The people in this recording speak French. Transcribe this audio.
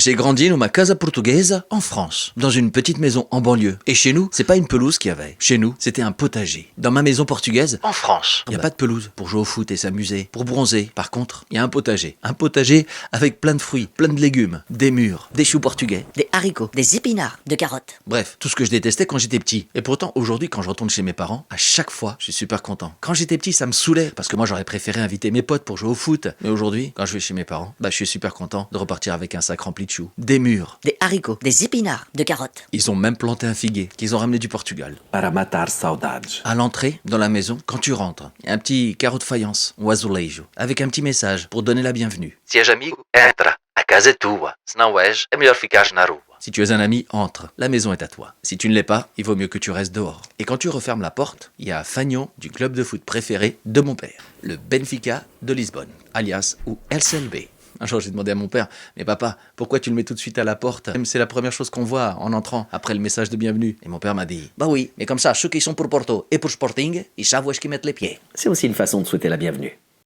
J'ai grandi numa casa portuguesa en France, dans une petite maison en banlieue. Et chez nous, c'est pas une pelouse qu'il y avait. Chez nous, c'était un potager. Dans ma maison portugaise, en France, il y a pas de pelouse pour jouer au foot et s'amuser, pour bronzer. Par contre, il y a un potager. Un potager avec plein de fruits, plein de légumes, des mûres, des choux portugais, Des haricots, des épinards, de carottes. bref, tout ce que je détestais quand j'étais petit. Et pourtant, aujourd'hui, quand je retourne chez mes parents, à chaque fois, je suis super content. Quand j'étais petit, ça me saoulait, parce que moi, j'aurais préféré inviter mes potes pour jouer au foot. Mais aujourd'hui, quand je vais chez mes parents, je suis super content de repartir avec un sac rempli de choux, des mûres. Des haricots, des épinards, de carottes. Ils ont même planté un figuier qu'ils ont ramené du Portugal. Para matar saudades. À l'entrée, dans la maison, quand tu rentres, il y a un petit carreau de faïence, ou azulejo, avec un petit message pour donner la bienvenue. Si és amigo, entra. A casa é tua. Se não és, é melhor ficares na rua. Si tu es un ami, entre. La maison est à toi. Si tu ne l'es pas, il vaut mieux que tu restes dehors. Et quand tu refermes la porte, il y a un fanion du club de foot préféré de mon père, le Benfica de Lisbonne, alias ou LCLB. Un jour, j'ai demandé à mon père, mais papa, pourquoi tu le mets tout de suite à la porte? Même c'est la première chose qu'on voit en entrant, après le message de bienvenue. Et mon père m'a dit, bah oui, mais comme ça, ceux qui sont pour Porto et pour Sporting, ils savent où est-ce qu'ils mettent les pieds. C'est aussi une façon de souhaiter la bienvenue.